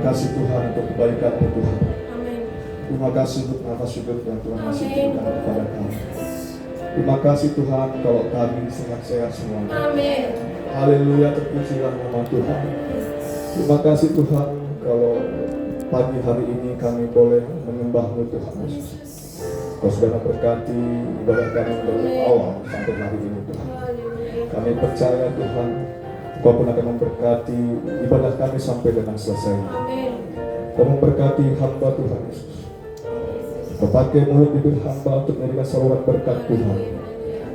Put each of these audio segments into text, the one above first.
kasih Tuhan untuk kebaikan-Mu Tuhan. Amin. Terima kasih untuk nafas hidup yang Tuhan masih berikan kepada kami. Terima kasih Tuhan kalau kami sehat-sehat semua. Amin. Haleluya, terpujilah nama Tuhan. Terima kasih Tuhan kalau pagi hari ini kami boleh menyembah-Mu Tuhan Yesus. Kau sudah memberkati ibadah kami dari awal sampai hari ini Tuhan. Kami percaya Tuhan, Kau pun akan memberkati ibadah kami sampai dengan selesai. Amin. Kau memberkati hamba Tuhan Yesus. Kau pakai mulut bibir hamba untuk memberikan saluran berkat Tuhan,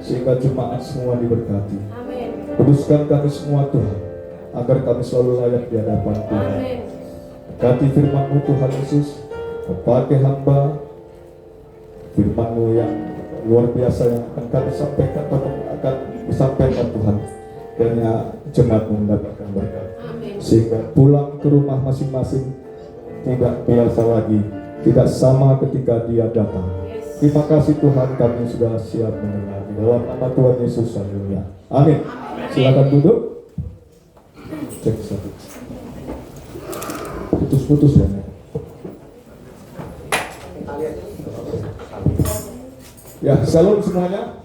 sehingga jemaat semua diberkati. Amin. Kuduskan kami semua Tuhan, agar kami selalu layak di hadapan Tuhan. Amin. Berkati firman-Mu Tuhan Yesus. Kau pakai hamba, firman-Mu yang luar biasa yang akan kami sampaikan, akan disampaikan Tuhan. Kiranya jemaat-Mu mendapatkan berkat, Amin. sehingga pulang ke rumah masing-masing tidak biasa lagi, tidak sama ketika dia datang. Terima kasih Tuhan, kami sudah siap mendengar di dalam nama Tuhan Yesus. Haleluya. Amin. Silakan duduk. Cek satu. Putus-putus ya. Ya, salam semuanya.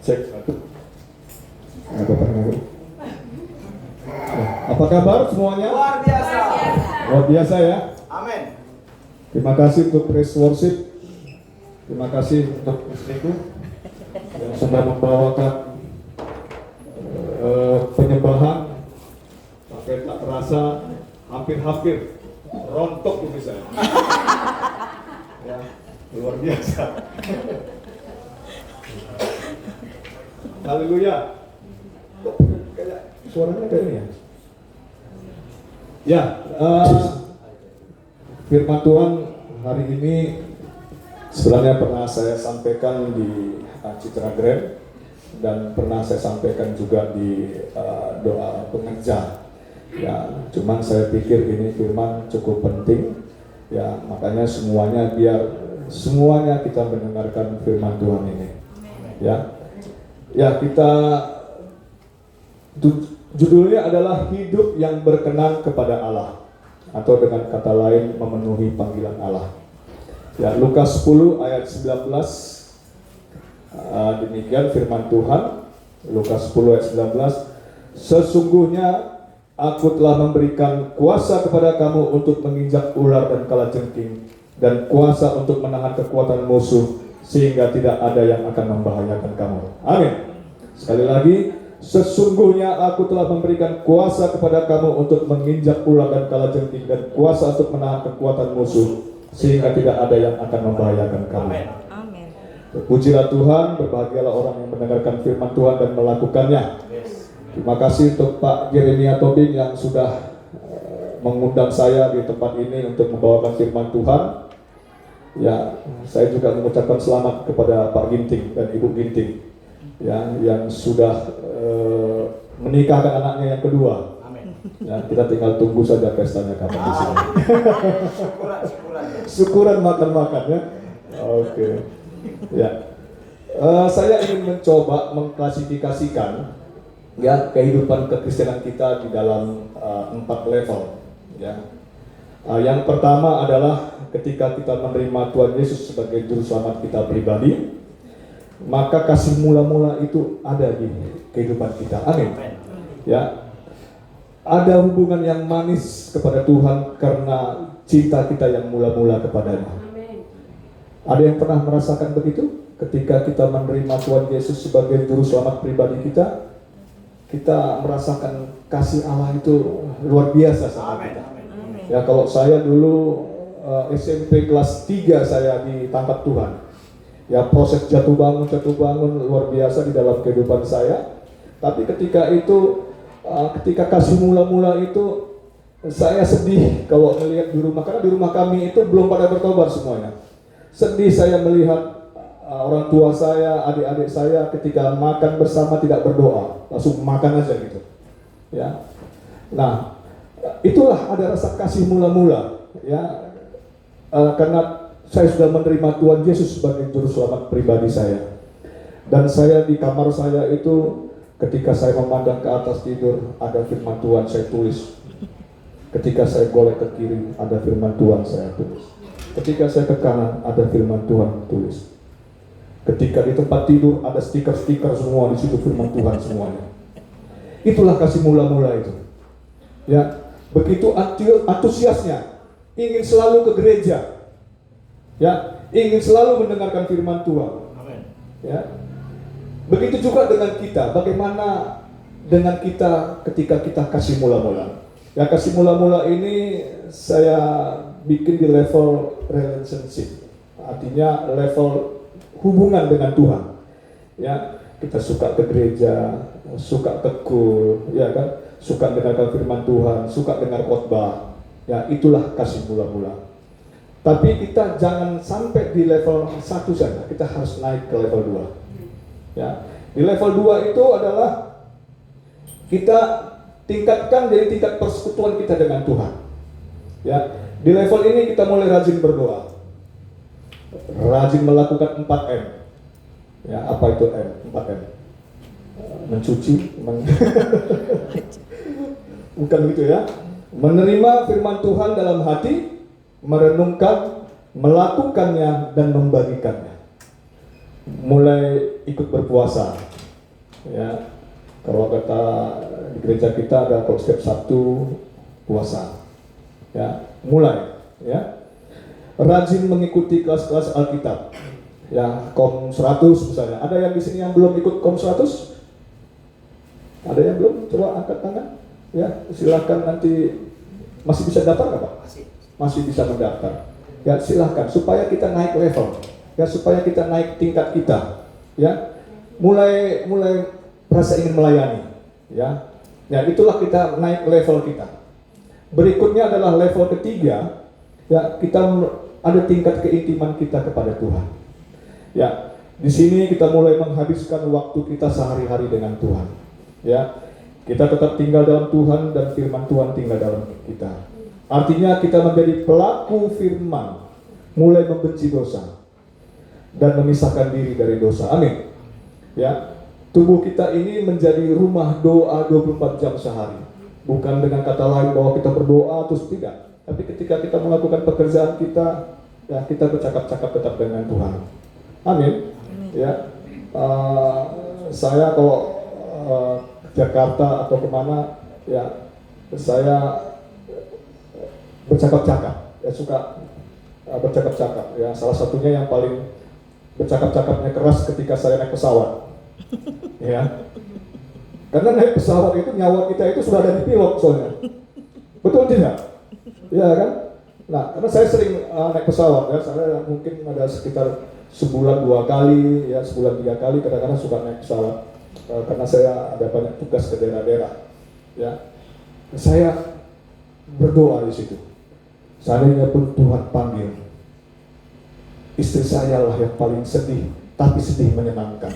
Cek satu. Apa kabar semuanya? Luar biasa. Luar biasa ya. Amin. Terima kasih untuk praise worship. Terima kasih untuk istriku yang sudah membawakan penyembahan sampai tak terasa hampir-hampir rontok tubuh saya. Ya, luar biasa. Haleluya. Kayak suaranya kayak ini ya. Ya, firman Tuhan hari ini sebenarnya pernah saya sampaikan di Citra Grand dan pernah saya sampaikan juga di doa pengerja. Ya, cuman saya pikir ini firman cukup penting. Ya, makanya semuanya kita mendengarkan firman Tuhan ini. Ya, kita judulnya adalah hidup yang berkenan kepada Allah, atau dengan kata lain memenuhi panggilan Allah. Ya, Lukas 10 ayat 19, demikian firman Tuhan. Lukas 10 ayat 19, sesungguhnya Aku telah memberikan kuasa kepada kamu untuk menginjak ular dan kalajengking, dan kuasa untuk menahan kekuatan musuh, sehingga tidak ada yang akan membahayakan kamu. Amin. Sekali lagi, sesungguhnya Aku telah memberikan kuasa kepada kamu untuk menginjak ular dan kalajengking, dan kuasa untuk menahan kekuatan musuh, sehingga tidak ada yang akan membahayakan kamu. Amin. Pujilah Tuhan, berbahagialah orang yang mendengarkan firman Tuhan dan melakukannya. Terima kasih untuk Pak Jeremia Tobing yang sudah mengundang saya di tempat ini untuk membawakan firman Tuhan. Ya, saya juga mengucapkan selamat kepada Pak Ginting dan Ibu Ginting, ya, yang sudah menikahkan anaknya yang kedua. Amin. Ya, kita tinggal tunggu saja pestanya kapan di sini. Syukuran. Syukuran makan-makan ya. Oke. Ya, saya ingin mencoba mengklasifikasikan ya kehidupan kekristenan kita di dalam 4 level. Ya, yang pertama adalah ketika kita menerima Tuhan Yesus sebagai juru selamat kita pribadi, maka kasih mula-mula itu ada di kehidupan kita. Amin. Ya, ada hubungan yang manis kepada Tuhan karena cinta kita yang mula-mula kepadanya. Ada yang pernah merasakan begitu? Ketika kita menerima Tuhan Yesus sebagai juru selamat pribadi kita, kita merasakan kasih Allah itu luar biasa sama kita. Ya, kalau saya dulu SMP kelas 3 saya ditangkap Tuhan. Ya, proses jatuh bangun luar biasa di dalam kehidupan saya. Tapi ketika itu, ketika kasih mula-mula itu, saya sedih kalau melihat di rumah, karena di rumah kami itu belum pada bertobat semuanya. Sedih saya melihat orang tua saya, adik-adik saya ketika makan bersama tidak berdoa, langsung makan aja gitu. Ya, nah itulah ada rasa kasih mula-mula, ya, karena saya sudah menerima Tuhan Yesus sebagai juru selamat pribadi saya. Dan saya di kamar saya itu, ketika saya memandang ke atas tidur, ada firman Tuhan saya tulis, Ketika saya golek ke kiri, ada firman Tuhan saya tulis. Ketika saya ke kanan, ada firman Tuhan tulis. Ketika di tempat tidur, ada stiker-stiker semua di situ, firman Tuhan semuanya. Itulah kasih mula-mula itu. Ya, begitu antusiasnya, ingin selalu ke gereja. Ya, ingin selalu mendengarkan firman Tuhan. Ya. Begitu juga dengan kita, bagaimana dengan kita ketika kita kasih mula-mula. Ya, kasih mula-mula ini saya bikin di level relationship. Artinya level hubungan dengan Tuhan. Ya, kita suka ke gereja, suka ke kul, ya kan? Suka dengarkan firman Tuhan, suka dengar khotbah. Ya, itulah kasih mula-mula. Tapi kita jangan sampai di level 1 saja, kita harus naik ke level 2. Ya. Di level 2 itu adalah kita tingkatkan dari tingkat persekutuan kita dengan Tuhan. Ya. Di level ini kita mulai rajin berdoa. Rajin melakukan 4M. Ya, apa itu M? 4M. Mencuci, bukan gitu ya. Menerima firman Tuhan dalam hati, merenungkan, melakukannya, dan membagikannya. Mulai ikut berpuasa. Ya, kalau kata di gereja kita ada kalau setiap Sabtu puasa. Ya, mulai. Ya, rajin mengikuti kelas-kelas Alkitab. Ya, Kom 100 misalnya. Ada yang di sini yang belum ikut Kom 100? Ada yang belum? Coba angkat tangan. Ya, silakan nanti masih bisa daftar nggak Pak? Masih bisa mendaftar. Ya, silakan supaya kita naik level. Ya, supaya kita naik tingkat kita. Ya, mulai rasa ingin melayani. Ya, ya itulah kita naik level kita. Berikutnya adalah level ketiga. Ya, kita ada tingkat keintiman kita kepada Tuhan. Ya, di sini kita mulai menghabiskan waktu kita sehari-hari dengan Tuhan. Ya, kita tetap tinggal dalam Tuhan dan firman Tuhan tinggal dalam kita. Artinya kita menjadi pelaku firman, mulai membenci dosa dan memisahkan diri dari dosa. Amin. Ya, tubuh kita ini menjadi rumah doa 24 jam sehari. Bukan dengan kata lain bahwa kita berdoa terus tidak. Tapi ketika kita melakukan pekerjaan kita, ya kita bercakap-cakap tetap dengan Tuhan. Amin. Ya, saya kalau Jakarta atau kemana, ya saya bercakap-cakap, ya suka bercakap-cakap. Ya, salah satunya yang paling bercakap-cakapnya keras ketika saya naik pesawat. Ya, karena naik pesawat itu nyawa kita itu sudah ada di pilot soalnya. Betul tidak? Ya kan? Nah, karena saya sering naik pesawat, ya saya mungkin ada sekitar sebulan 2 kali, ya sebulan 3 kali kadang-kadang suka naik pesawat. Karena saya ada banyak tugas ke daerah-daerah, ya saya berdoa di situ. Seandainya pun Tuhan panggil, istri saya lah yang paling sedih, tapi sedih menyenangkan,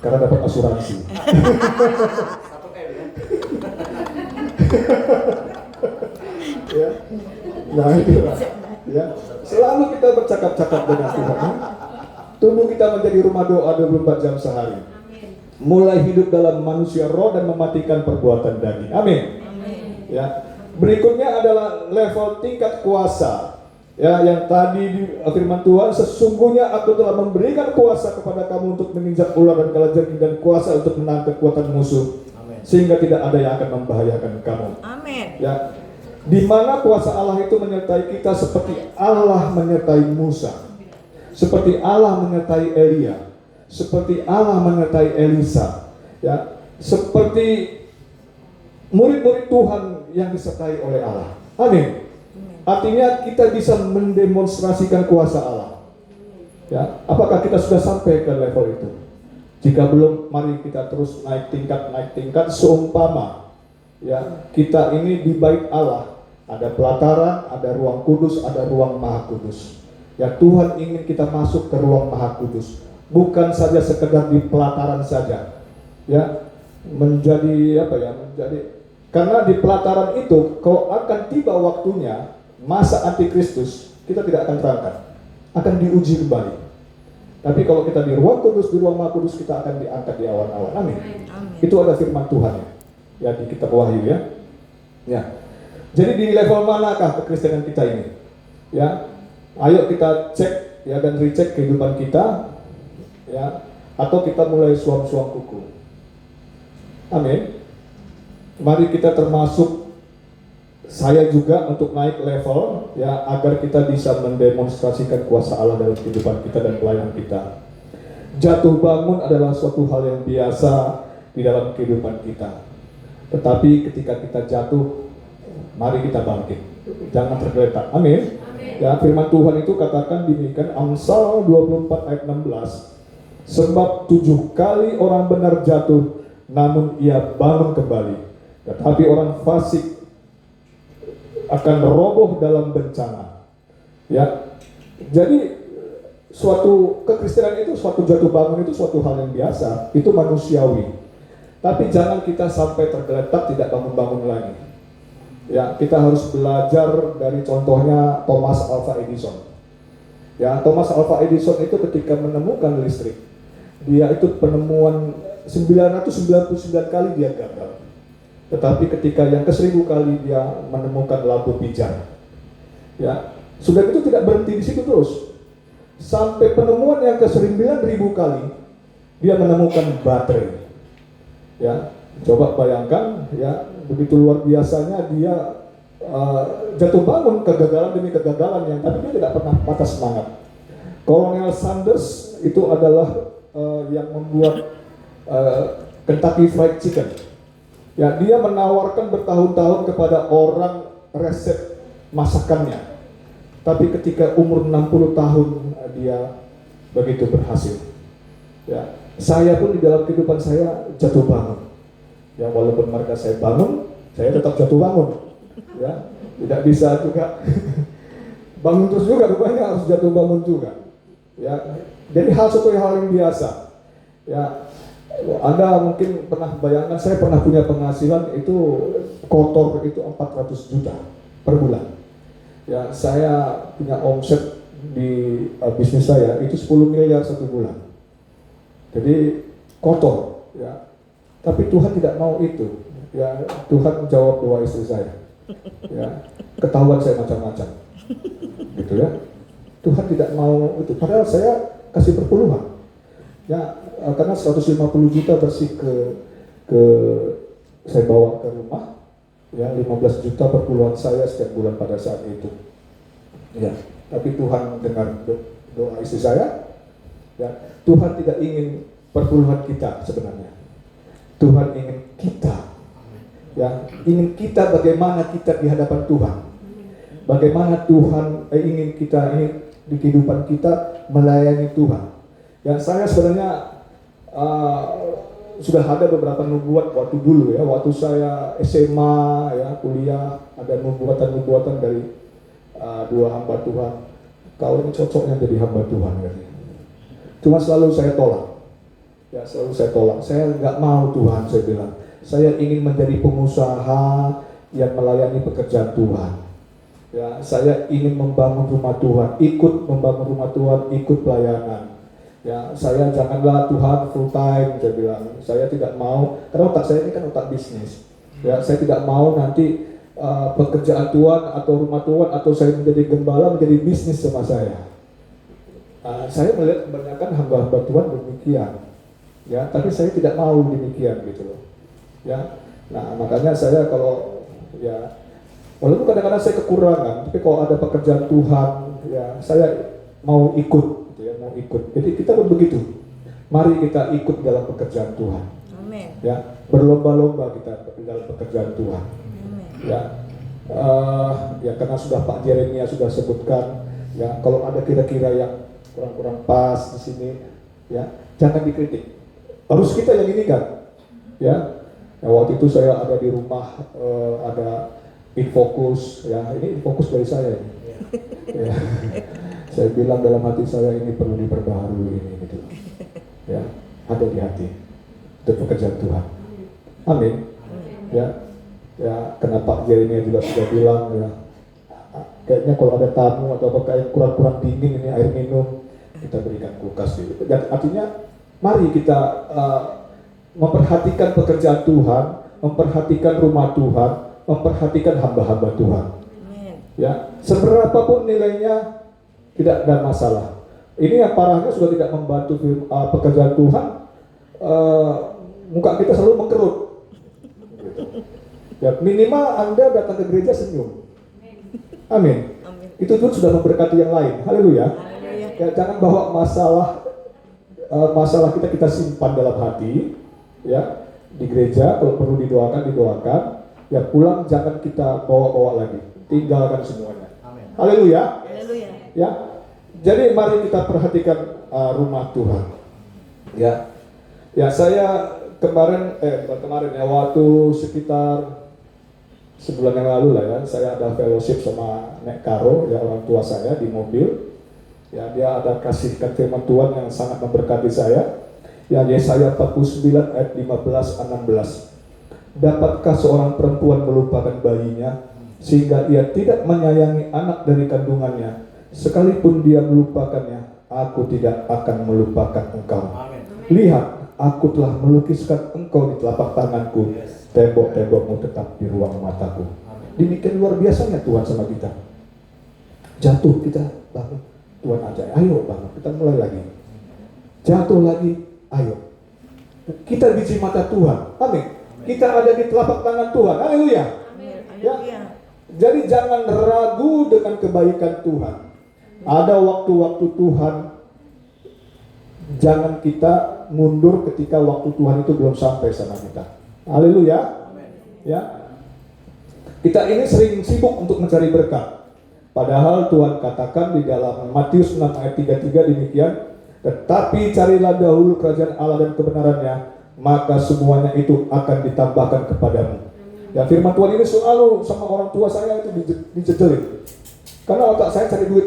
karena dapat asuransi. Ya, nah itu, ya selalu kita bercakap-cakap dengan Tuhan. Tubuh kita menjadi rumah doa 24 jam sehari. Mulai hidup dalam manusia roh dan mematikan perbuatan daging. Amin. Ya. Berikutnya adalah level tingkat kuasa. Ya, yang tadi di firman Tuhan, sesungguhnya aku telah memberikan kuasa kepada kamu untuk menginjak ular dan kalajengking dan kuasa untuk menahan kekuatan musuh. Amen. Sehingga tidak ada yang akan membahayakan kamu. Amin. Ya. Di mana kuasa Allah itu menyertai kita seperti Allah menyertai Musa. Seperti Allah menyertai Elia. Seperti Allah menyertai Elisa, ya, seperti murid-murid Tuhan yang disertai oleh Allah. Amin. Artinya kita bisa mendemonstrasikan kuasa Allah. Ya, apakah kita sudah sampai ke level itu? Jika belum, mari kita terus naik tingkat seumpama. Ya, kita ini di bait Allah, ada pelataran, ada ruang kudus, ada ruang maha kudus. Ya, Tuhan ingin kita masuk ke ruang maha kudus. Bukan saja sekedar di pelataran saja, ya menjadi karena di pelataran itu kalau akan tiba waktunya masa antikristus kita tidak akan terangkat, akan diuji kembali. Tapi kalau kita di ruang kudus, di ruang maha kudus, kita akan diangkat di awan-awan. Amin. Itu ada firman Tuhan ya di kitab Wahyu ya. Ya, Jadi di level manakah kekristenan kita ini? Ya, ayo kita cek ya dan recheck kehidupan kita, ya, atau kita mulai suam-suam kuku. Amin. Mari kita termasuk saya juga untuk naik level, ya, agar kita bisa mendemonstrasikan kuasa Allah dalam kehidupan kita dan pelayanan kita. Jatuh bangun adalah suatu hal yang biasa di dalam kehidupan kita. Tetapi ketika kita jatuh, mari kita bangkit. Jangan tergeletak. Amin. Ya, firman Tuhan itu katakan demikian, Amsal 24 ayat 16. Sebab 7 kali orang benar jatuh, namun ia bangun kembali. Tetapi orang fasik akan roboh dalam bencana. Ya, jadi suatu kekristenan itu, suatu jatuh bangun itu suatu hal yang biasa, itu manusiawi. Tapi jangan kita sampai tergeletak tidak bangun-bangun lagi. Ya, kita harus belajar dari contohnya Thomas Alva Edison. Ya, Thomas Alva Edison itu ketika menemukan listrik, dia itu penemuan 999 kali dia gagal. Tetapi ketika yang ke-1000 kali dia menemukan lampu pijar, ya, sudah itu tidak berhenti di situ terus. Sampai penemuan yang ke-9000 kali dia menemukan baterai. Ya, coba bayangkan, ya, begitu luar biasanya dia jatuh bangun kegagalan demi kegagalan yang tapi dia tidak pernah patah semangat. Colonel Sanders itu adalah yang membuat Kentucky Fried Chicken. Ya, dia menawarkan bertahun-tahun kepada orang resep masakannya. Tapi ketika umur 60 tahun dia begitu berhasil. Ya, saya pun di dalam kehidupan saya jatuh bangun. Ya, walaupun marga saya bangun, saya tetap jatuh bangun. Ya, tidak bisa juga bangun terus juga, rupanya harus jatuh bangun juga. Ya, jadi suatu hal yang biasa. Ya, Anda mungkin pernah bayangkan, saya pernah punya penghasilan itu kotor itu 400 juta per bulan. Ya, saya punya omset di bisnis saya itu 10 miliar satu bulan. Jadi kotor, ya. Tapi Tuhan tidak mau itu. Ya, Tuhan menjawab doa istri saya. Ya, ketahuan saya macam-macam. Gitu ya. Tuhan tidak mau itu. Padahal saya kasih perpuluhan. Ya, karena 150 juta bersih ke saya bawa ke rumah, ya, 15 juta perpuluhan saya setiap bulan pada saat itu. Ya, tapi Tuhan dengar doa istri saya. Ya, Tuhan tidak ingin perpuluhan kita sebenarnya. Tuhan ingin kita, ya, ingin kita bagaimana kita di hadapan Tuhan. Bagaimana Tuhan ingin kita ini di kehidupan kita melayani Tuhan. Ya, saya sebenarnya sudah ada beberapa nubuat waktu dulu, ya, waktu saya SMA, ya, kuliah, ada nubuatan-nubuatan dari dua hamba Tuhan. Kau ini cocoknya jadi hamba Tuhan, katanya. Cuma selalu saya tolak. Ya, selalu saya tolak. Saya nggak mau Tuhan, saya bilang. Saya ingin menjadi pengusaha yang melayani pekerjaan Tuhan. Ya, saya ingin membangun rumah Tuhan, ikut membangun rumah Tuhan, ikut pelayanan. Ya, saya janganlah Tuhan full time, saya bilang. Saya tidak mau, karena otak saya ini kan otak bisnis. Ya, saya tidak mau nanti pekerjaan Tuhan atau rumah Tuhan atau saya menjadi gembala menjadi bisnis sama saya. Saya melihat kebanyakan hamba-hamba Tuhan demikian. Ya, tapi saya tidak mau demikian gitu loh. Ya, nah makanya saya kalau ya, walaupun kadang-kadang saya kekurangan, tapi kalau ada pekerjaan Tuhan, ya saya mau ikut. Mau ikut. Jadi kita pun begitu. Mari kita ikut dalam pekerjaan Tuhan. Amin. Ya, berlomba-lomba kita dalam pekerjaan Tuhan. Amin. Ya, ya karena sudah Pak Jeremia sudah sebutkan, ya kalau ada kira-kira yang kurang-kurang pas di sini, ya jangan dikritik. Harus kita yang ini kan. Ya, waktu itu saya ada di rumah, ada Infokus, ya ini Infokus dari saya ini. Ya. Saya bilang dalam hati saya ini perlu diperbaharui ini gitu. Ya, ada di hati. Itu pekerjaan Tuhan. Amin. Ya. Ya, karena Pak Jeremia juga sudah bilang, ya, kayaknya kalau ada tamu atau apa kayak kurang-kurang dingin ini air minum, kita berikan kulkas gitu. Dan artinya mari kita memperhatikan pekerjaan Tuhan, memperhatikan rumah Tuhan, memperhatikan hamba-hamba Tuhan. Amin. Ya, seberapapun nilainya tidak ada masalah. Ini yang parahnya sudah tidak membantu pekerjaan Tuhan, muka kita selalu mengkerut. Gitu. Ya, minimal Anda datang ke gereja senyum. Amin. Amin. Itu pun sudah memberkati yang lain. Haleluya. Haleluya. Ya, jangan bawa masalah kita simpan dalam hati, ya, di gereja. Kalau perlu didoakan. Ya, pulang jangan kita bawa lagi. Tinggalkan semuanya. Amin. Haleluya. Haleluya. Ya, jadi mari kita perhatikan rumah Tuhan. Ya, saya bukan kemarin ya, waktu sekitar sebulan yang lalu lah ya, saya ada fellowship sama Nek Karo, ya, orang tua saya di mobil. Ya, dia ada kasihkan firman Tuhan yang sangat memberkati saya. Ya, Yesaya 49 ayat 15-16. Dapatkah seorang perempuan melupakan bayinya sehingga ia tidak menyayangi anak dari kandungannya? Sekalipun dia melupakannya, aku tidak akan melupakan engkau. Amin. Lihat, aku telah melukiskan engkau di telapak tanganku. Tembok-tembokmu tetap di ruang mataku. Demikian luar biasanya Tuhan sama kita. Jatuh kita bangun, Tuhan aja, ayo bangun, kita mulai lagi. Jatuh lagi, ayo. Kita biji mata Tuhan. Amin. Kita ada di telapak tangan Tuhan. Haleluya. Amin. Ya. Haleluya. Jadi jangan ragu dengan kebaikan Tuhan. Ada waktu-waktu Tuhan. Jangan kita mundur ketika waktu Tuhan itu belum sampai sama kita. Haleluya. Ya. Kita ini sering sibuk untuk mencari berkat. Padahal Tuhan katakan di dalam Matius 6 ayat 33 demikian, tetapi carilah dahulu kerajaan Allah dan kebenarannya, maka semuanya itu akan ditambahkan kepadamu. Ya, firman Tuhan ini selalu sama orang tua saya itu dijejelin. Karena otak saya cari duit.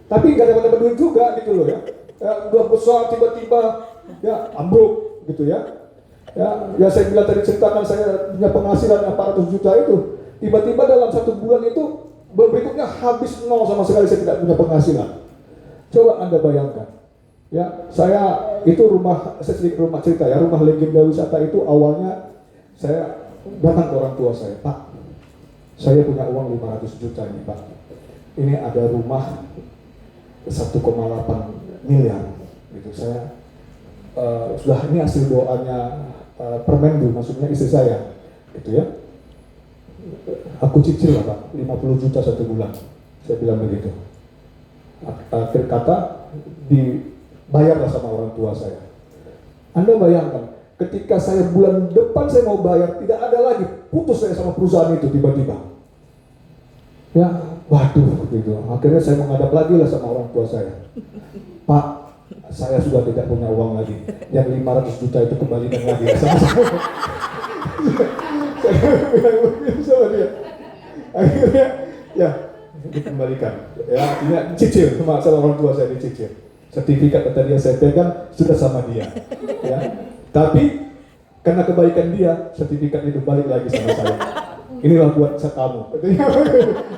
Tapi nggak dapat duit juga gitu loh ya. Ya, udah besar tiba-tiba ya ambruk gitu ya. Ya saya bilang tadi, ceritakan saya punya penghasilan 400 juta itu. Tiba-tiba dalam 1 bulan itu berikutnya habis nol sama sekali, saya tidak punya penghasilan. Coba Anda bayangkan. Ya, saya itu rumah cerita ya, rumah legenda wisata itu awalnya saya datang ke orang tua saya, Pak, saya punya uang 500 juta ini Pak, ini ada rumah 1,8 miliar gitu. Saya sudah, ini hasil doanya Permendu, maksudnya istri saya gitu ya, aku cicil lah Pak, 50 juta 1 bulan, saya bilang begitu. Akhir kata dibayarlah sama orang tua saya. Anda bayangkan, ketika saya bulan depan saya mau bayar, tidak ada lagi, putus saya sama perusahaan itu tiba-tiba. Ya, waduh gitu. Akhirnya saya menghadap lagi lah sama orang tua saya. Pak, saya sudah tidak punya uang lagi. Yang 500 juta itu kembalikan lagi sama saya. Saya bilang begitu sama dia. Akhirnya, ya dikembalikan. Ya, artinya cicil sama orang tua saya, dicicil. Sertifikat kata dia saya pegang sudah sama dia, ya. Tapi karena kebaikan dia, sertifikat itu balik lagi sama saya. Inilah buat kamu.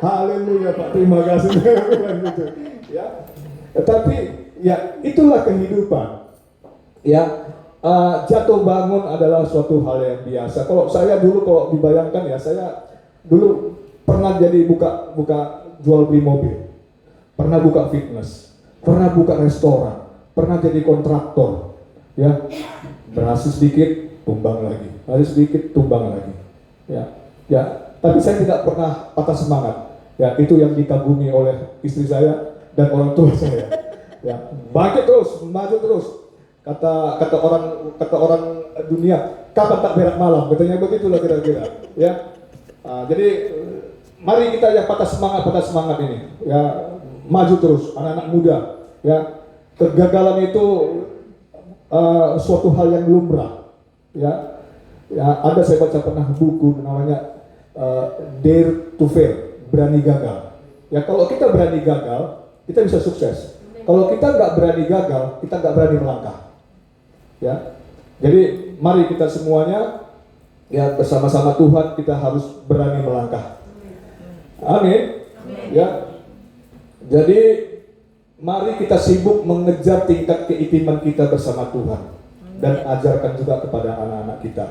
Haleluya Pak, terima kasih. Gitu, ya. Tapi ya itulah kehidupan. Ya, jatuh bangun adalah suatu hal yang biasa. Kalau saya dulu, kalau dibayangkan ya, saya dulu pernah jadi buka jual beli mobil, pernah buka fitness, pernah buka restoran, pernah jadi kontraktor, ya, berhasil sedikit, tumbang lagi, berhasil sedikit, tumbang lagi, ya, tapi saya tidak pernah patah semangat, ya, itu yang dikagumi oleh istri saya dan orang tua saya, ya, bangkit terus, maju terus, kata orang dunia, kapan tak berak malam, katanya begitulah kira-kira, ya, jadi mari kita yang patah semangat ini, ya, maju terus, anak-anak muda, ya, kegagalan itu suatu hal yang lumrah, ya, ada saya baca pernah buku namanya Dare to Fail, berani gagal, ya, kalau kita berani gagal, kita bisa sukses, kalau kita nggak berani gagal, kita nggak berani melangkah, ya, jadi mari kita semuanya, ya, bersama-sama Tuhan kita harus berani melangkah. Amin. Ya. Jadi mari kita sibuk mengejar tingkat keimanan kita bersama Tuhan dan ajarkan juga kepada anak-anak kita.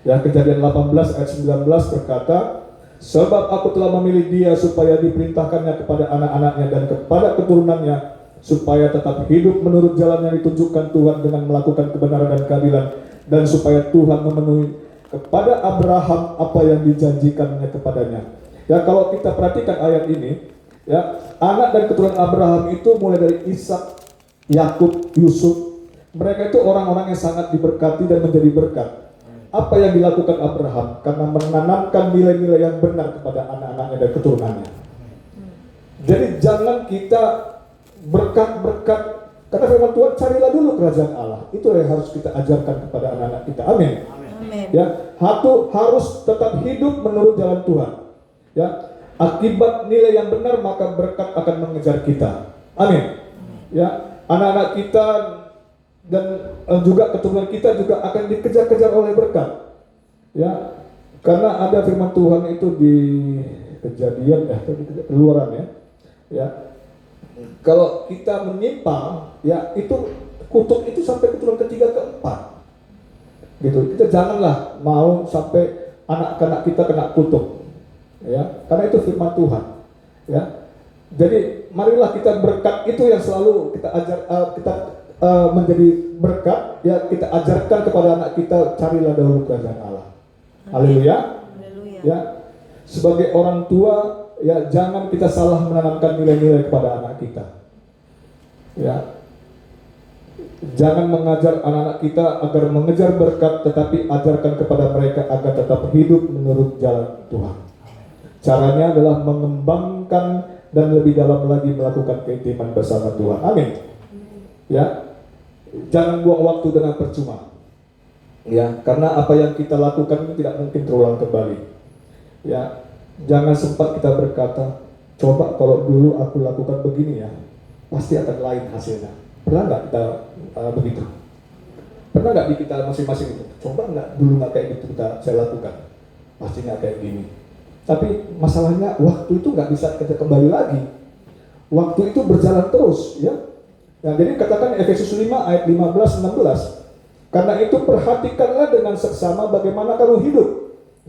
Ya, Kejadian 18 ayat 19 berkata, sebab aku telah memilih dia supaya diperintahkannya kepada anak-anaknya dan kepada keturunannya, supaya tetap hidup menurut jalan yang ditunjukkan Tuhan dengan melakukan kebenaran dan keadilan, dan supaya Tuhan memenuhi kepada Abraham apa yang dijanjikannya kepadanya. Ya, kalau kita perhatikan ayat ini, ya, anak dan keturunan Abraham itu mulai dari Ishak, Yakub, Yusuf. Mereka itu orang-orang yang sangat diberkati dan menjadi berkat. Apa yang dilakukan Abraham? Karena menanamkan nilai-nilai yang benar kepada anak-anaknya dan keturunannya. Jadi jangan kita berkat-berkat, karena firman Tuhan, carilah dulu kerajaan Allah. Itu yang harus kita ajarkan kepada anak-anak kita. Amin. Amin. Ya, harus tetap hidup menurut jalan Tuhan. Ya, akibat nilai yang benar maka berkat akan mengejar kita. Amin. Ya, anak-anak kita dan juga keturunan kita juga akan dikejar-kejar oleh berkat. Ya, karena ada firman Tuhan itu di Kejadian Keluaran ya. Ya. Kalau kita menyimpang, ya itu kutuk itu sampai keturunan ketiga keempat. Gitu. Kita janganlah mau sampai anak-anak kita kena kutuk. Ya, karena itu firman Tuhan. Ya. Jadi marilah kita berkat itu yang selalu kita menjadi berkat, ya kita ajarkan kepada anak kita, carilah dahulu kerajaan Allah. Haleluya. Ya, sebagai orang tua, ya jangan kita salah menanamkan nilai-nilai kepada anak kita. Ya, jangan mengajar anak-anak kita agar mengejar berkat, tetapi ajarkan kepada mereka agar tetap hidup menurut jalan Tuhan. Caranya adalah mengembangkan dan lebih dalam lagi melakukan keintiman bersama Tuhan. Amin. Ya, jangan buang waktu dengan percuma. Ya, karena apa yang kita lakukan tidak mungkin terulang kembali. Ya, jangan sempat kita berkata, coba kalau dulu aku lakukan begini ya, pasti akan lain hasilnya. Pernah nggak kita begitu? Pernah nggak di kita masing-masing itu? Coba nggak kayak gitu saya lakukan, pasti nggak kayak gini. Tapi masalahnya waktu itu nggak bisa kita kembali lagi. Waktu itu berjalan terus, ya. Nah, jadi katakan Efesus 5 ayat 15-16. Karena itu perhatikanlah dengan seksama bagaimana kamu hidup.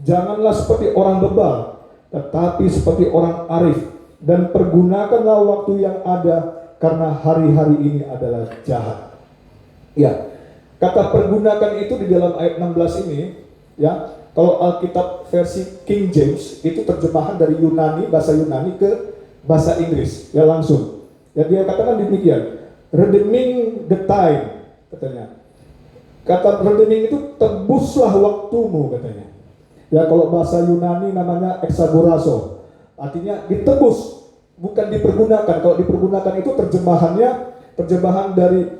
Janganlah seperti orang bebal, tetapi seperti orang arif. Dan pergunakanlah waktu yang ada, karena hari-hari ini adalah jahat. Ya, kata pergunakan itu di dalam ayat 16 ini, ya. Kalau Alkitab versi King James itu terjemahan dari Yunani, bahasa Yunani ke bahasa Inggris, ya langsung. Ya, dia katakan demikian, redeeming the time, katanya. Kata redeeming itu tebuslah waktumu, katanya. Ya, kalau bahasa Yunani namanya exagorazo, artinya ditebus, bukan dipergunakan. Kalau dipergunakan itu terjemahan dari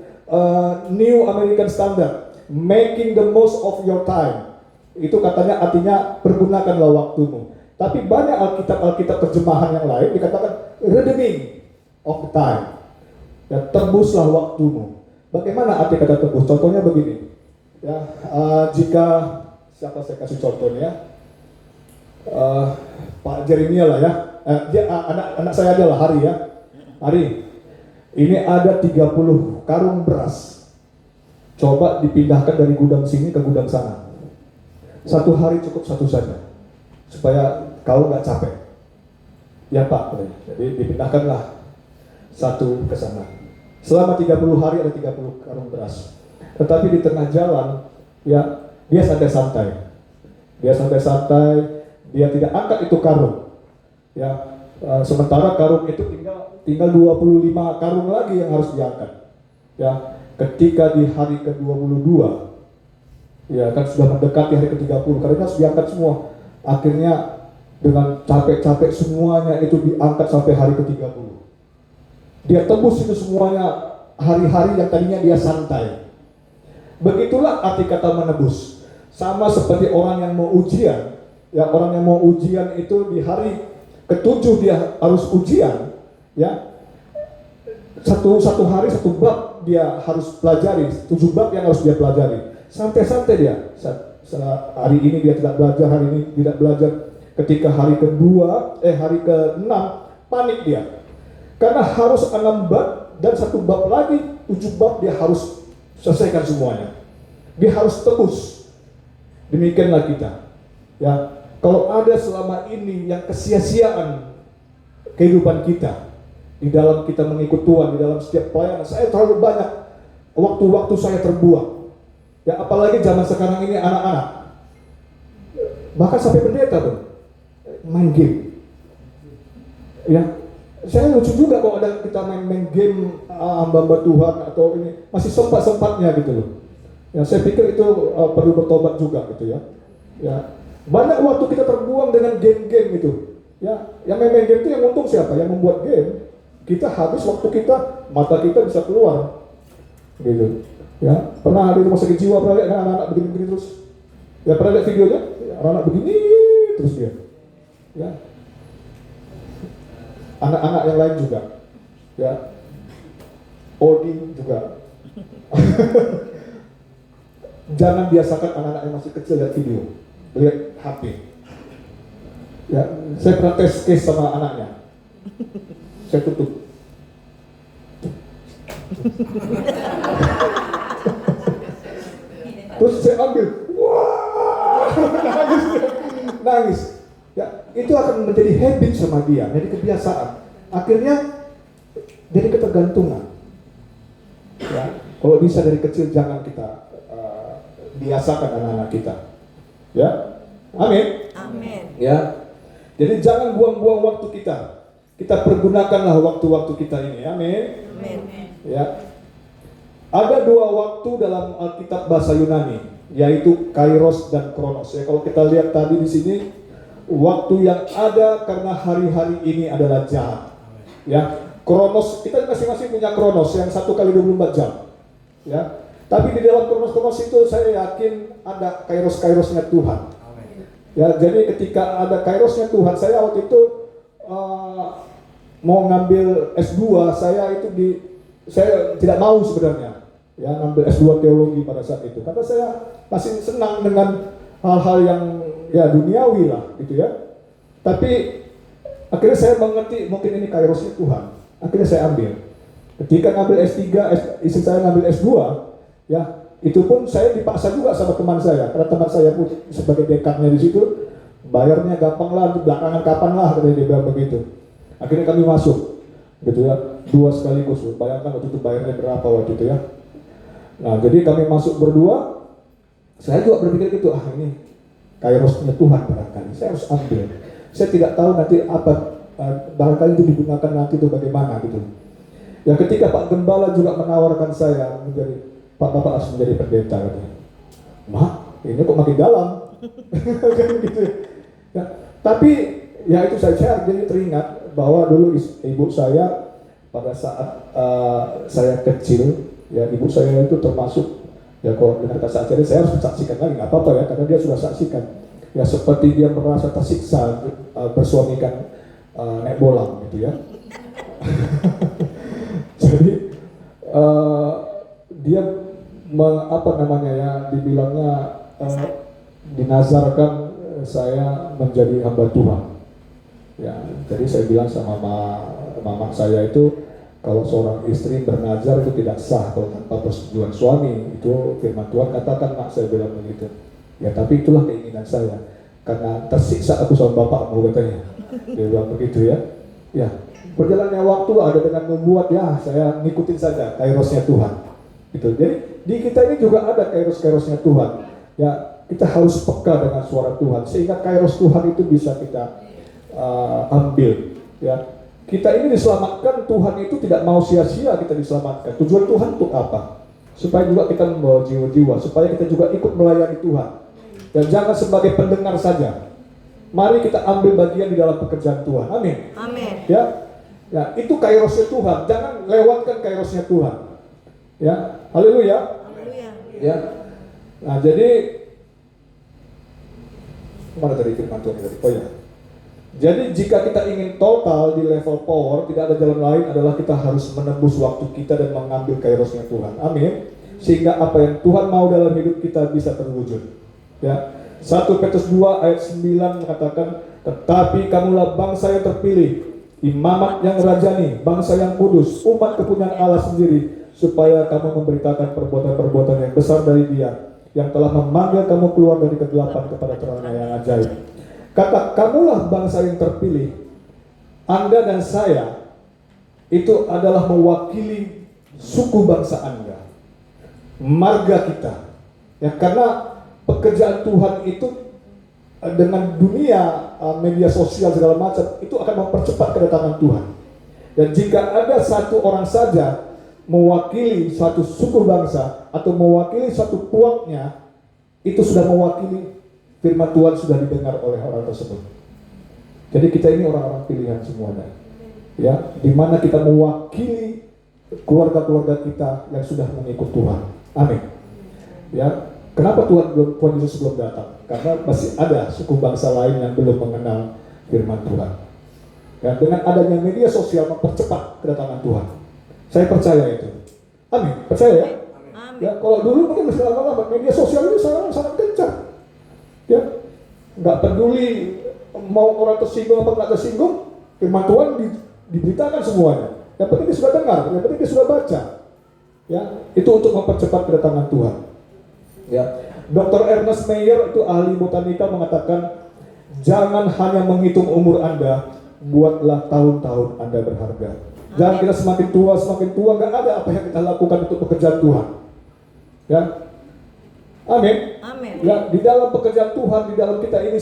New American Standard, making the most of your time. Itu katanya artinya pergunakanlah waktumu. Tapi banyak Alkitab terjemahan yang lain dikatakan redeeming of the time. Ya, tebuslah waktumu. Bagaimana arti kata tebus? Contohnya begini. Ya, jika siapa saya kasih contohnya? Pak Jeremia lah ya. Anak saya adalah Hari ya. Hari. Ini ada 30 karung beras. Coba dipindahkan dari gudang sini ke gudang sana. Satu hari cukup satu saja, supaya kau nggak capek. Ya Pak, jadi dipindahkanlah satu ke sana. Selama 30 hari ada 30 karung beras. Tetapi di tengah jalan, ya dia santai-santai. Dia tidak angkat itu karung. Ya, sementara karung itu tinggal 25 karung lagi yang harus diangkat. Ya, ketika di hari ke-22, ya kan sudah mendekati hari ke-30, karena harus diangkat semua. Akhirnya dengan capek-capek semuanya itu diangkat sampai hari ke-30. Dia tebus itu semuanya, hari-hari yang tadinya dia santai. Begitulah arti kata menebus. Sama seperti orang yang mau ujian. Ya, orang yang mau ujian itu di hari ke-7 dia harus ujian. Ya, satu hari satu bab dia harus pelajari, 7 bab yang harus dia pelajari. Santai-santai dia. Hari ini dia tidak belajar, hari ini tidak belajar. Ketika hari ke-6 panik dia. Karena harus 6 bab dan 1 bab lagi, 7 bab dia harus selesaikan semuanya. Dia harus tebus. Demikianlah kita. Ya, kalau ada selama ini yang kesia-siaan kehidupan kita di dalam kita mengikut Tuhan, di dalam setiap pelayanan, saya terlalu banyak waktu-waktu saya terbuang. Ya, apalagi zaman sekarang ini anak-anak, bahkan sampai pendeta pun main game. Ya, saya lucu juga kalau ada kita main game hamba-hamba Tuhan atau ini masih sempat-sempatnya gitu loh. Ya, saya pikir itu perlu bertobat juga gitu ya. Ya, banyak waktu kita terbuang dengan game-game itu. Ya, yang main game itu yang untung siapa? Yang membuat game. Kita habis waktu kita, mata kita bisa keluar. Gitu. Ya, pernah di rumah sakit jiwa pernah lihat anak-anak begini-begini terus. Ya, pernah lihat videonya? Ya, anak begini terus dia. Ya. Anak-anak yang lain juga. Ya. Odi juga. Jangan biasakan anak-anak yang masih kecil lihat video, lihat HP. Ya, saya pernah tes case sama anaknya. Saya tutup. Terus saya ambil. Wah, nangis. Ya, itu akan menjadi habit sama dia, jadi kebiasaan. Akhirnya jadi ketergantungan. Ya, kalau bisa dari kecil jangan kita biasakan anak-anak kita. Ya, amin. Amin. Ya, jadi jangan buang-buang waktu kita. Kita pergunakanlah waktu-waktu kita ini. Amin. Amin. Ya, ada dua waktu dalam Alkitab bahasa Yunani, yaitu Kairos dan Kronos. Ya, kalau kita lihat tadi di sini, waktu yang ada karena hari-hari ini adalah jahat. Ya, Kronos kita masing-masing punya Kronos yang 1 kali 24 jam. Ya, tapi di dalam Kronos itu saya yakin ada Kairos-Kairosnya Tuhan. Ya, jadi ketika ada Kairosnya Tuhan, saya waktu itu mau ngambil S2, saya tidak mau sebenarnya ya ngambil S2 teologi pada saat itu, karena saya masih senang dengan hal-hal yang ya duniawi lah gitu ya. Tapi akhirnya saya mengerti mungkin ini kairosnya Tuhan, akhirnya saya ambil. Ketika ngambil S3, istri saya ngambil S2 ya, itu pun saya dipaksa juga sama teman saya, karena teman saya pun sebagai dekannya di situ, bayarnya gampang lah, belakangan kapan lah, katanya dia bilang begitu. Akhirnya kami masuk gitu ya, 2 sekaligus. Bayangkan waktu itu bayarnya berapa waktu itu ya. Nah, jadi kami masuk berdua. Saya juga berpikir gitu, ini kairosnya Tuhan barangkali, saya harus ambil. Saya tidak tahu nanti apa, barangkali itu digunakan nanti itu bagaimana gitu. Ya, ketika Pak Gembala juga menawarkan saya menjadi, Pak Bapak harus menjadi pendeta katanya. Mak, ini kok makin dalam. Gitu ya. Tapi ya itu saya jadi teringat bahwa dulu ibu saya pada saat saya kecil, ya ibu saya itu termasuk, ya kalau dengan kata saksikan saya harus saksikan lagi, nggak apa-apa ya, karena dia sudah saksikan. Ya seperti dia merasa tersiksa bersuamikan nek bolang gitu ya. Jadi dia dibilangnya dinazarkan saya menjadi hamba Tuhan. Ya, jadi saya bilang sama mama saya itu, kalau seorang istri bernazar itu tidak sah kalau tanpa persetujuan suami. Itu firman Tuhan katakan, mak, saya bilang begitu. Ya, tapi itulah keinginan saya, karena tersiksa aku sama bapakmu katanya. Dia bilang begitu ya. Ya, berjalannya waktu ada dengan membuat ya saya ngikutin saja kairosnya Tuhan. Gitu. Jadi di kita ini juga ada kairos-kairosnya Tuhan. Ya, kita harus peka dengan suara Tuhan sehingga kairos Tuhan itu bisa kita ambil. Ya, kita ini diselamatkan, Tuhan itu tidak mau sia-sia kita diselamatkan. Tujuan Tuhan untuk apa? Supaya juga kita membawa jiwa-jiwa, supaya kita juga ikut melayani Tuhan. Dan jangan sebagai pendengar saja. Mari kita ambil bagian di dalam pekerjaan Tuhan. Amin. Amin. Ya, ya itu kairosnya Tuhan. Jangan lewatkan kairosnya Tuhan. Ya, haleluya. Haleluya. Ya, nah jadi mana tadi firman Tuhan tadi? Oh ya. Jadi jika kita ingin total di level power, tidak ada jalan lain adalah kita harus menembus waktu kita dan mengambil kairosnya Tuhan. Amin. Sehingga apa yang Tuhan mau dalam hidup kita bisa terwujud. Ya. 1 Petrus 2 ayat 9 mengatakan, tetapi kamulah bangsa yang terpilih, imamat yang rajani, bangsa yang kudus, umat kepunyaan Allah sendiri, supaya kamu memberitakan perbuatan-perbuatan yang besar dari Dia, yang telah memanggil kamu keluar dari kegelapan kepada terangnya yang ajaib. Kata, kamulah bangsa yang terpilih. Anda dan saya itu adalah mewakili suku bangsa Anda, marga kita. Ya, karena pekerjaan Tuhan itu dengan dunia media sosial segala macam itu akan mempercepat kedatangan Tuhan. Dan jika ada satu orang saja mewakili suatu suku bangsa atau mewakili suatu puaknya, itu sudah mewakili firman Tuhan sudah didengar oleh orang tersebut. Jadi kita ini orang-orang pilihan semuanya, ya, di mana kita mewakili keluarga-keluarga kita yang sudah mengikut Tuhan. Amin. Ya, kenapa Tuhan Yesus belum datang? Karena masih ada suku bangsa lain yang belum mengenal firman Tuhan. Ya, dengan adanya media sosial mempercepat kedatangan Tuhan. Saya percaya itu. Amin. Percaya ya? Amin. Ya, kalau dulu mungkin masih lama-lama media sosial itu sangat kencang. Ya, nggak peduli mau orang tersinggung apa nggak tersinggung, firman Tuhan diberitakan semuanya. Yang penting dia sudah dengar, yang penting dia sudah baca. Ya, itu untuk mempercepat kedatangan Tuhan. Ya, Dr. Ernest Meyer itu ahli botanika mengatakan, jangan hanya menghitung umur Anda, buatlah tahun-tahun Anda berharga. Jangan kita semakin tua, nggak ada apa yang kita lakukan untuk pekerjaan Tuhan. Ya, amin. Amin. Ya, di dalam pekerjaan Tuhan, di dalam kita ini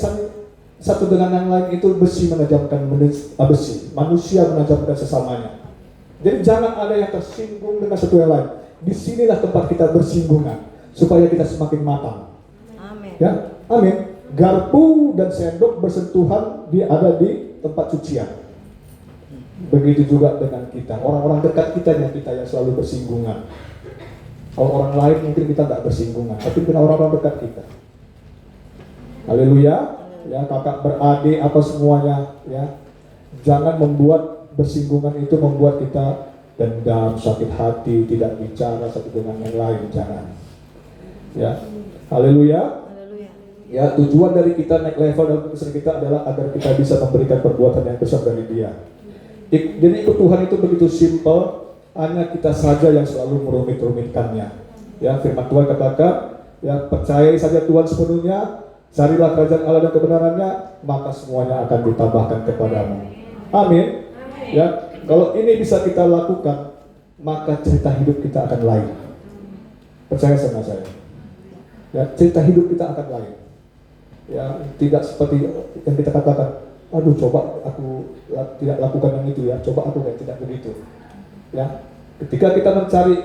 satu dengan yang lain itu besi menajamkan besi, manusia menajamkan sesamanya. Jadi jangan ada yang tersinggung dengan satu yang lain. Disinilah tempat kita bersinggungan supaya kita semakin matang. Amin. Ya, amin. Garpu dan sendok bersentuhan, dia ada di tempat cucian. Begitu juga dengan kita, orang-orang dekat kita yang selalu bersinggungan. Kalau orang lain mungkin kita nggak bersinggungan, tapi dengan orang-orang dekat kita. Haleluya. Ya, kakak beradik apa semuanya, ya. Jangan membuat bersinggungan itu membuat kita dendam, sakit hati, tidak bicara satu dengan yang lain, jangan. Ya. Haleluya. Haleluya. Ya, tujuan dari kita naik level dalam Kristen kita adalah agar kita bisa memberikan perbuatan yang besar dari Dia. Jadi ikut Tuhan itu begitu simpel, hanya kita saja yang selalu merumit-rumitkannya. Ya, firman Tuhan katakan, ya, percayai saja Tuhan sepenuhnya, carilah kerajaan Allah dan kebenarannya, maka semuanya akan ditambahkan kepadamu. Amin. Ya, kalau ini bisa kita lakukan, maka cerita hidup kita akan lain. Percaya sama saya. Ya, cerita hidup kita akan lain. Ya, tidak seperti yang kita katakan, aduh coba aku tidak lakukan yang itu ya, coba aku tidak begitu. Ya, ketika kita mencari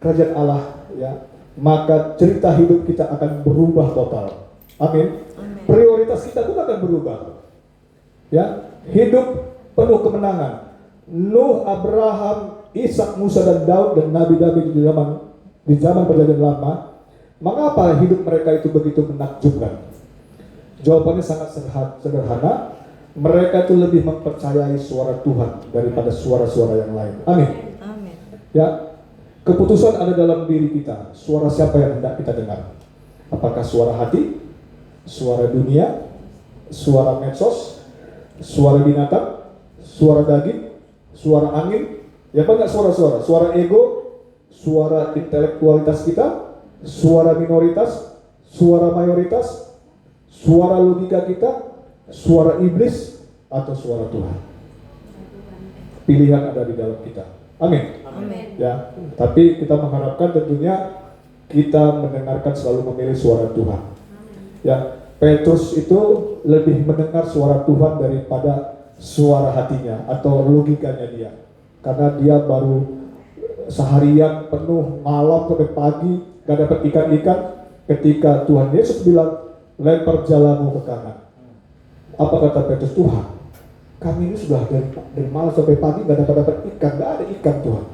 kerajaan Allah, ya, maka cerita hidup kita akan berubah total. Amin. Prioritas kita pun akan berubah. Ya, hidup penuh kemenangan. Nuh, Abraham, Ishak, Musa dan Daud dan nabi-nabi di zaman perjanjian lama, mengapa hidup mereka itu begitu menakjubkan? Jawabannya sangat sederhana. Mereka itu lebih mempercayai suara Tuhan daripada suara-suara yang lain. Amin. Amin. Ya, keputusan ada dalam diri kita. Suara siapa yang hendak kita dengar? Apakah suara hati, suara dunia, suara medsos, suara binatang, suara daging, suara angin? Ya, banyak suara-suara. Suara ego, suara intelektualitas kita, suara minoritas, suara mayoritas, suara logika kita, suara iblis, atau suara Tuhan. Pilihan ada di dalam kita. Amin. Amin. Ya, tapi kita mengharapkan tentunya kita mendengarkan selalu memilih suara Tuhan. Ya, Petrus itu lebih mendengar suara Tuhan daripada suara hatinya atau logikanya dia. Karena dia baru seharian penuh malam sampai pagi gak dapat ikan-ikan, ketika Tuhan Yesus bilang lempar jalamu ke kanan. Apa kata Petrus? Tuhan, kami ini sudah dari malam sampai pagi gak dapat ikan, gak ada ikan Tuhan.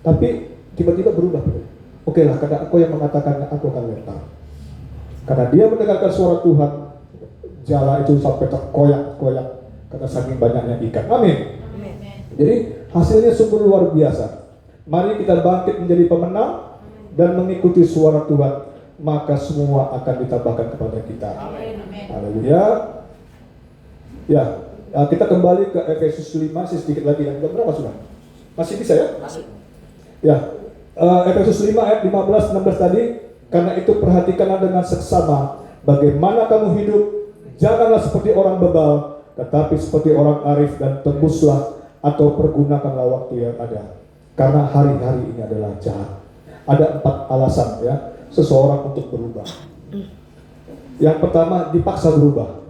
Tapi tiba-tiba berubah. Oke lah, karena aku yang mengatakannya, aku akan lempar. Karena dia mendengarkan suara Tuhan, jala itu sampai terkoyak-koyak karena saking banyaknya ikan. Amin. Amin. Jadi hasilnya sungguh luar biasa. Mari kita bangkit menjadi pemenang dan mengikuti suara Tuhan, maka semua akan ditambahkan kepada kita. Haleluya. Ya, kita kembali ke Efesus 5 sedikit lagi. Jam berapa sudah? Masih bisa ya? Masih. Ya, Efesus 5 ayat 15-16 tadi, Karena itu perhatikanlah dengan seksama bagaimana kamu hidup. Janganlah seperti orang bebal, tetapi seperti orang arif, dan tebuslah atau pergunakanlah waktu yang ada. Karena hari-hari ini adalah jahat. Ada 4 alasan ya seseorang untuk berubah. Yang pertama, dipaksa berubah.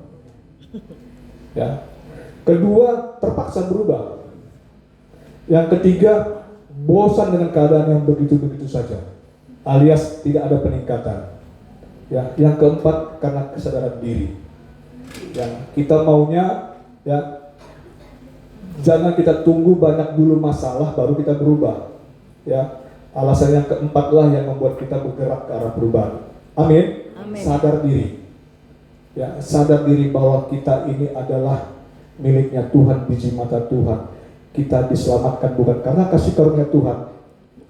Ya. Kedua, terpaksa berubah. Yang ketiga, bosan dengan keadaan yang begitu-begitu saja, alias tidak ada peningkatan. Ya, yang keempat, karena kesadaran diri. Yang kita maunya, ya, jangan kita tunggu banyak dulu masalah baru kita berubah. Ya, alasan yang keempat lah yang membuat kita bergerak ke arah perubahan. Amin. Amin. Sadar diri. Ya, sadar diri bahwa kita ini adalah miliknya Tuhan, biji mata Tuhan. Kita diselamatkan bukan karena kasih karunia Tuhan,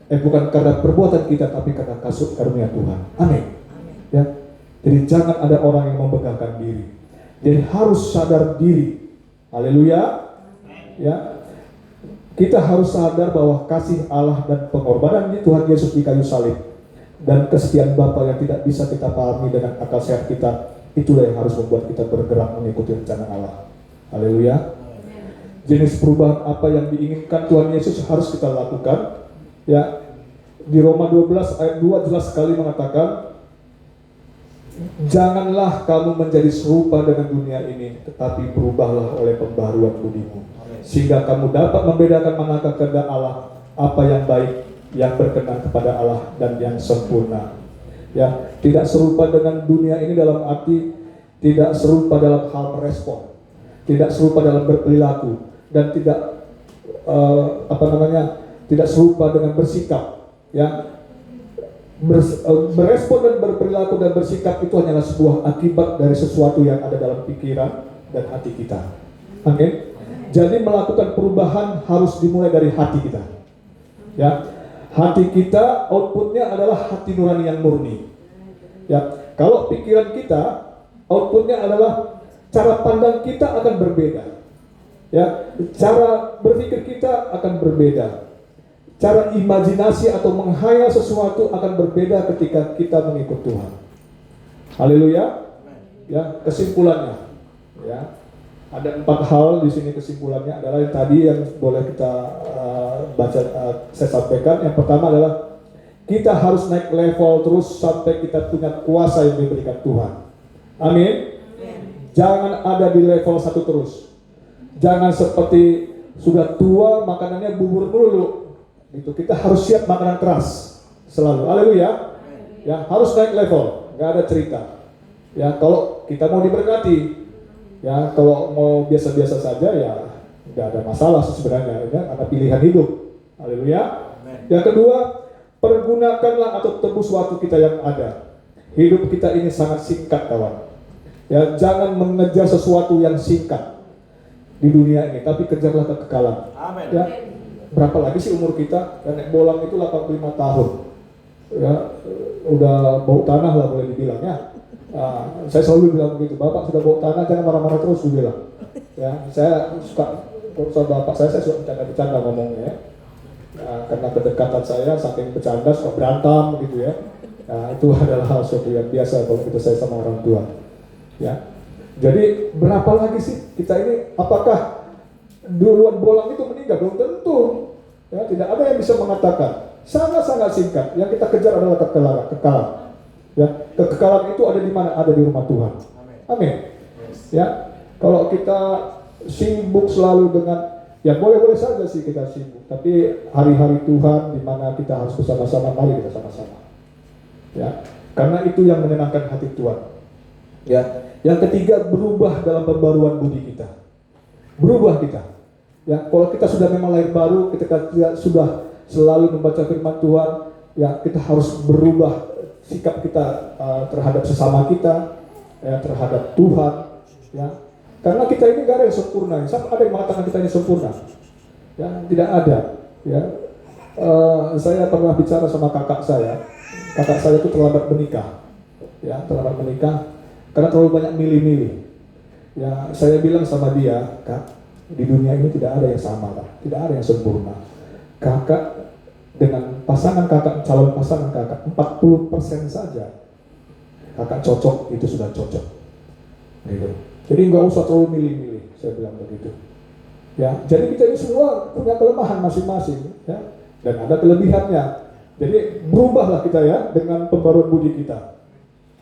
bukan karena perbuatan kita, tapi karena kasih karunia Tuhan. Amin. Ya, jadi jangan ada orang yang membanggakan diri. Jadi harus sadar diri. Haleluya. Ya, kita harus sadar bahwa kasih Allah dan pengorbanan di Tuhan Yesus di kayu salib dan kesetiaan Bapa yang tidak bisa kita pahami dengan akal sehat kita, itulah yang harus membuat kita bergerak mengikuti rencana Allah. Haleluya. Jenis perubahan apa yang diinginkan Tuhan Yesus harus kita lakukan. Ya, di Roma 12 ayat 2 jelas sekali mengatakan, janganlah kamu menjadi serupa dengan dunia ini, tetapi berubahlah oleh pembaharuan budimu, sehingga kamu dapat membedakan manakah kehendak Allah, apa yang baik, yang berkenan kepada Allah, dan yang sempurna. Ya, tidak serupa dengan dunia ini dalam arti tidak serupa dalam hal merespon, tidak serupa dalam berperilaku, dan tidak tidak serupa dengan bersikap. Ya, berespon dan berperilaku dan bersikap itu hanyalah sebuah akibat dari sesuatu yang ada dalam pikiran dan hati kita. Amin. Jadi melakukan perubahan harus dimulai dari hati kita. Ya, hati kita outputnya adalah hati nurani yang murni. Ya, kalau pikiran kita outputnya adalah cara pandang kita akan berbeda. Ya, cara berpikir kita akan berbeda. Cara imajinasi atau menghayal sesuatu akan berbeda ketika kita mengikut Tuhan. Haleluya. Ya, kesimpulannya. Ya, ada 4 hal di sini. Kesimpulannya adalah yang tadi yang boleh kita saya sampaikan. Yang pertama adalah kita harus naik level terus sampai kita punya kuasa yang diberikan Tuhan. Amin. Jangan ada di level 1 terus. Jangan seperti sudah tua makanannya bubur melulu. Gitu. Kita harus siap makanan keras selalu. Haleluya. Ya, harus naik level, nggak ada cerita. Ya, kalau kita mau diberkati, ya, kalau mau biasa-biasa saja ya nggak ada masalah sebenarnya, ya, karena pilihan hidup. Haleluya. Yang kedua, pergunakanlah atau tebus waktu kita yang ada. Hidup kita ini sangat singkat, kawan. Ya, jangan mengejar sesuatu yang singkat di dunia ini, tapi kejarlah kekekalan. Amin. Ya, berapa lagi sih umur kita? Nenek Bolang itu 85 tahun. Ya, udah bau tanah lah boleh dibilang ya. Saya selalu bilang begitu, Bapak sudah bau tanah, jangan marah-marah terus, gue bilang. Ya, saya suka, kalau bapak saya suka bercanda-bercanda ngomongnya ya. Karena kedekatan saya, saking bercanda suka berantem gitu ya. Nah, itu adalah sesuatu yang biasa kalau kita saya sama orang tua. Ya, jadi berapa lagi sih kita ini? Apakah duluan Bolang itu meninggal? Belum tentu. Ya, tidak ada yang bisa mengatakan. Sangat-sangat singkat. Yang kita kejar adalah kekekalan. Ya, kekekalan itu ada di mana? Ada di rumah Tuhan. Amin. Ya, kalau kita sibuk selalu dengan, ya boleh-boleh saja sih kita sibuk. Tapi hari-hari Tuhan di mana kita harus bersama-sama, mari kita sama-sama. Ya, karena itu yang menyenangkan hati Tuhan. Ya, yang ketiga, berubah dalam pembaruan budi kita. Berubah kita. Ya, kalau kita sudah memang lahir baru, kita sudah selalu membaca firman Tuhan, ya kita harus berubah sikap kita terhadap sesama kita, ya, terhadap Tuhan, ya. Karena kita ini gak ada yang sempurna. Siapa ada yang mengatakan kita ini sempurna? Ya, tidak ada. Ya, saya pernah bicara sama kakak saya. Kakak saya itu terlambat menikah, ya, terlambat menikah karena terlalu banyak milih-milih. Ya, saya bilang sama dia, Kak, di dunia ini tidak ada yang sama, Kak. Tidak ada yang sempurna. Kakak dengan pasangan kakak, calon pasangan kakak, 40% saja kakak cocok, itu sudah cocok. Gitu. Jadi nggak usah terlalu milih-milih, saya bilang begitu. Ya, jadi kita ini semua punya kelemahan masing-masing, ya, dan ada kelebihannya. Jadi berubahlah kita ya dengan pembaruan budi kita.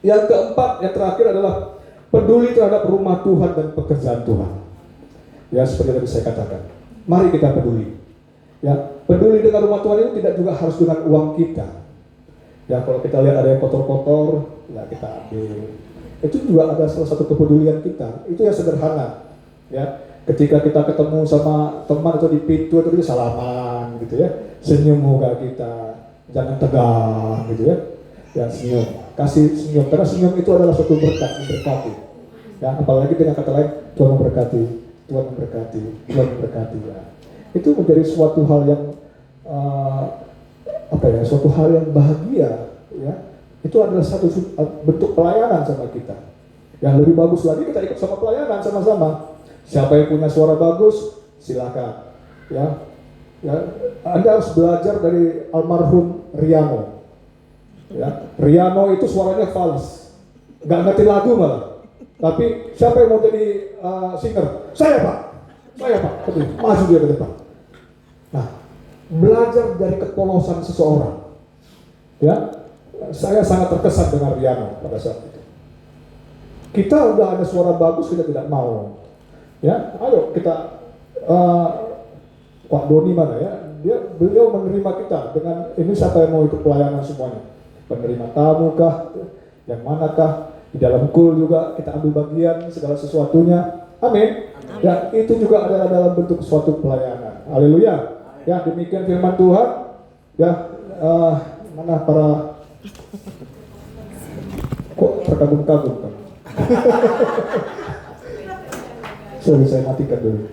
Yang keempat, yang terakhir adalah peduli terhadap rumah Tuhan dan pekerjaan Tuhan. Ya, seperti tadi saya katakan. Mari kita peduli. Ya, peduli dengan rumah Tuhan itu tidak juga harus dengan uang kita. Ya, kalau kita lihat ada yang kotor-kotor, ya kita ambil. Itu juga ada salah satu kepedulian kita. Itu yang sederhana. Ya, ketika kita ketemu sama teman atau di pintu atau kita salaman gitu ya, senyum muka kita, jangan tegang gitu ya. Ya, senyum, kasih senyum, karena senyum itu adalah suatu berkat, memberkati. Ya, apalagi dengan kata lain, Tuhan memberkati, Tuhan memberkati, Tuhan memberkati. Ya. Itu menjadi suatu hal yang suatu hal yang bahagia, ya. Itu adalah satu bentuk pelayanan sama kita. Yang lebih bagus lagi kita ikut sama pelayanan sama-sama. Siapa yang punya suara bagus, silakan. Ya, ya. Anda harus belajar dari almarhum Riano. Ya, Riano itu suaranya fals, nggak ngerti lagu malah. Tapi siapa yang mau jadi singer? Saya pak, maju dia ke depan. Nah, belajar dari kepolosan seseorang. Ya, saya sangat terkesan dengan Riano pada saat itu. Kita udah ada suara bagus, kita tidak mau. Ya, ayo kita Pak Doni mana ya? Beliau menerima kita dengan ini, siapa yang mau ikut pelayanan semuanya? Penerima tamu kah? Yang manakah? Di dalam kul juga kita ambil bagian segala sesuatunya. Amin. Ya, itu juga adalah dalam bentuk suatu pelayanan. Haleluya. Ya, demikian firman Tuhan. Ya, mana para kok terkagum-kagum kan? Sorry, saya matikan dulu.